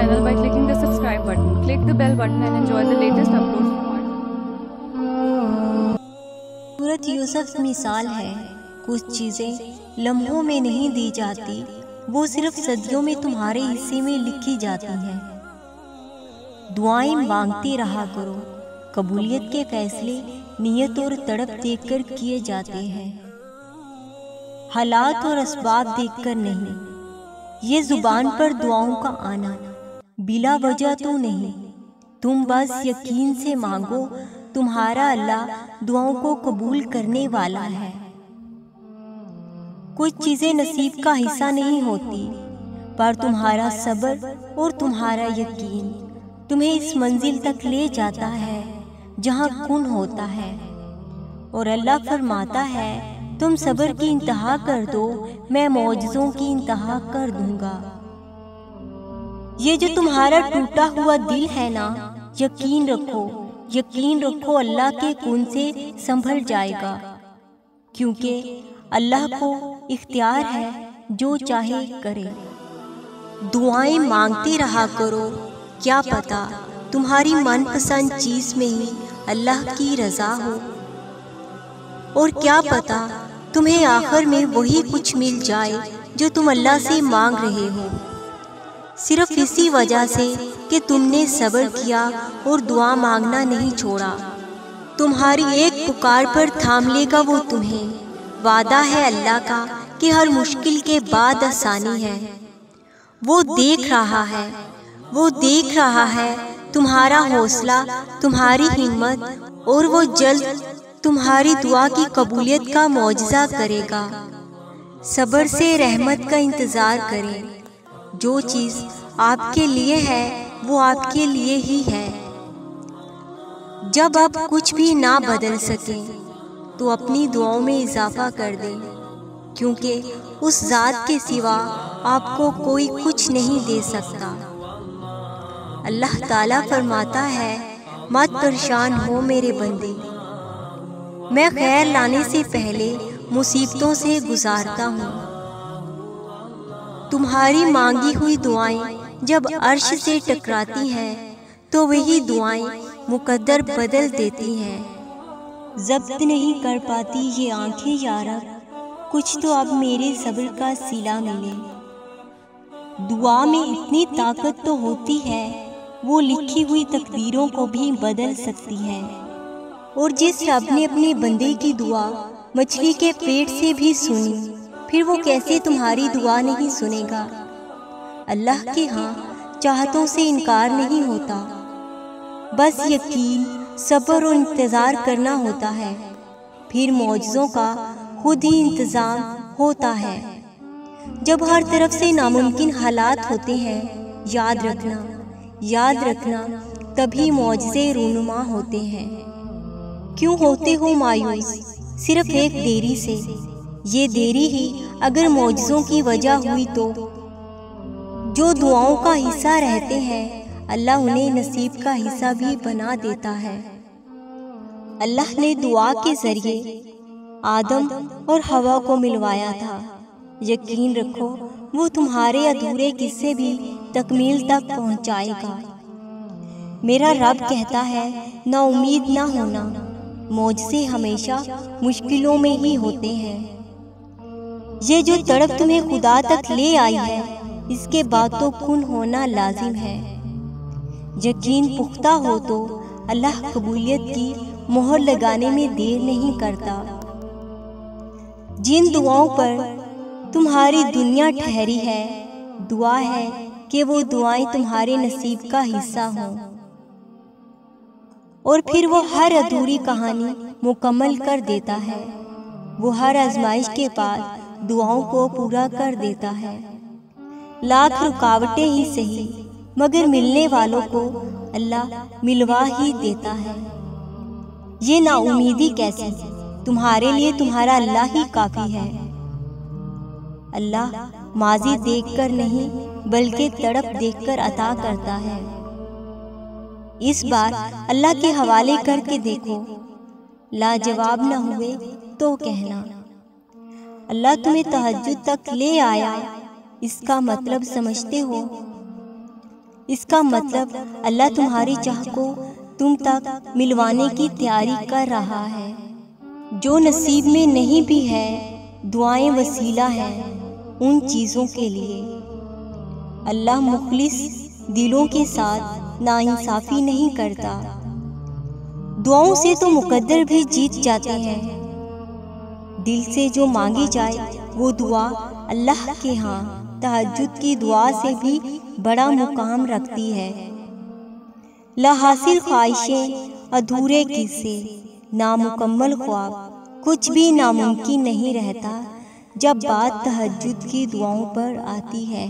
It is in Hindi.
channel by clicking the subscribe button. Click the bell button and enjoy the latest uploads. सूरत यूसुफ मिसाल है। कुछ चीज़ें लम्हों में नहीं दी जाती, वो सिर्फ सदियों में तुम्हारे हिस्से में लिखी जाती हैं। दुआएं मांगते रहा करो, कबूलियत के फैसले नियत और तड़प देखकर किए जाते हैं, हालात और असबाब देखकर नहीं। ये जुबान पर दुआओं का आना बिला वजह तो नहीं, तुम बस यकीन से मांगो, तुम्हारा अल्लाह दुआओं को कबूल करने वाला है। कुछ चीजें नसीब का हिस्सा नहीं होती, पर तुम्हारा सब्र और तुम्हारा यकीन तुम्हें इस मंजिल तक ले जाता है जहां कुन होता है। और अल्लाह फरमाता है, तुम सब्र की इंतहा कर दो, मैं मौजज़ों की इंतहा कर दूंगा। ये जो तुम्हारा टूटा हुआ दिल है ना, यकीन रखो अल्लाह के कुन से संभल जाएगा, क्योंकि अल्लाह को इख्तियार है जो चाहे करे। दुआएं मांगते रहा करो, क्या पता तुम्हारी मनपसंद चीज में ही अल्लाह की रजा हो, और क्या पता तुम्हें आखिर में वही कुछ मिल जाए जो तुम अल्लाह से मांग रहे हो, सिर्फ इसी वजह से कि तुमने सब्र किया और दुआ मांगना नहीं छोड़ा। तुम्हारी एक पुकार पर थाम लेगा वो तुम्हें। वादा है अल्लाह का कि हर मुश्किल के बाद आसानी है। वो देख रहा है तुम्हारा हौसला, तुम्हारी हिम्मत, और वो जल्द तुम्हारी दुआ की कबूलियत का मौजज़ा करेगा। सब्र से रहमत का इंतज़ार करें। जो चीज़ आपके लिए है वो आपके लिए ही है। जब आप कुछ भी ना बदल सकें तो अपनी दुआओं में इजाफा कर दें, क्योंकि उस ज़ात के सिवा आपको कोई कुछ नहीं दे सकता। अल्लाह ताला फरमाता है, मत परेशान हो मेरे बंदे, मैं खैर लाने से पहले मुसीबतों से गुजारता हूँ। तुम्हारी मांगी हुई दुआएं जब अर्श से टकराती हैं तो वही दुआएं मुकद्दर बदल देती हैं। जब्त नहीं कर पाती ये आंखें यारा, कुछ तो अब मेरे सब्र का सिला मिले। दुआ में इतनी ताकत तो होती है, वो लिखी हुई तकदीरों को भी बदल सकती है। और जिस रब ने अपने बंदे की दुआ मछली के पेट से भी सुनी, फिर वो कैसे तुम्हारी दुआ नहीं सुनेगा। अल्लाह के यहाँ चाहतों से इनकार नहीं होता, बस यकीन, सब्र और इंतज़ार करना होता है, फिर मौजज़ों का खुद ही इंतज़ाम होता है। जब हर तरफ से नामुमकिन हालात होते हैं, याद रखना तभी मौजज़े रूनुमा होते हैं। क्यों होते हो मायूस सिर्फ एक देरी से? ये देरी ही अगर मौजज़ों की वजह हुई तो जो दुआओं का हिस्सा रहते हैं, अल्लाह उन्हें नसीब का हिस्सा भी बना देता है। अल्लाह ने दुआ के जरिए आदम और हवा को मिलवाया था। यकीन रखो वो तुम्हारे अधूरे किस्से भी तकमील तक पहुंचाएगा। मेरा रब कहता है, ना उम्मीद ना होना, मौजज़े हमेशा मुश्किलों में ही होते हैं। ये जो तड़प तुम्हें खुदा तक ले आई है, इसके बाद तो कुन होना लाजिम है। यकीन पुख्ता हो तो अल्लाह कबूलियत की मोहर लगाने में देर नहीं करता। जिन दुआओं पर तुम्हारी दुनिया ठहरी है, दुआ है कि वो दुआएं तुम्हारे नसीब का हिस्सा हों, और फिर वो हर अधूरी कहानी मुकम्मल कर देता है। वो हर आजमाइश के बाद दुआओं को पूरा कर देता है। लाख रुकावटें ही सही, मगर मिलने वालों को अल्लाह मिलवा ही देता है। ये नाउमीदी कैसी? तुम्हारे लिए तुम्हारा अल्लाह ही काफी है। अल्लाह माजी देखकर नहीं बल्कि तड़प देखकर अता करता है। इस बार अल्लाह के हवाले करके देखो, लाजवाब न हुए तो कहना। अल्लाह तुम्हें तहज्जुद तक ले आया, इसका मतलब समझते हो? इसका मतलब अल्लाह तुम्हारी चाह को तुम तक मिलवाने की तैयारी कर रहा है। जो नसीब में नहीं भी है, दुआएं वसीला है उन चीज़ों के लिए। अल्लाह मुखलिस दिलों के साथ नाइंसाफ़ी नहीं करता। दुआओं से तो मुकद्दर भी जीत जाते हैं। दिल से जो मांगी जाए वो दुआ अल्लाह के यहाँ तहज्जुद की दुआ से भी बड़ा मुकाम रखती है। लाहासिल ख्वाहिशें, अधूरे किस्से, नामुकम्मल ख्वाब, कुछ भी नामुमकिन नहीं रहता जब बात तहज्जुद की दुआओं पर आती है।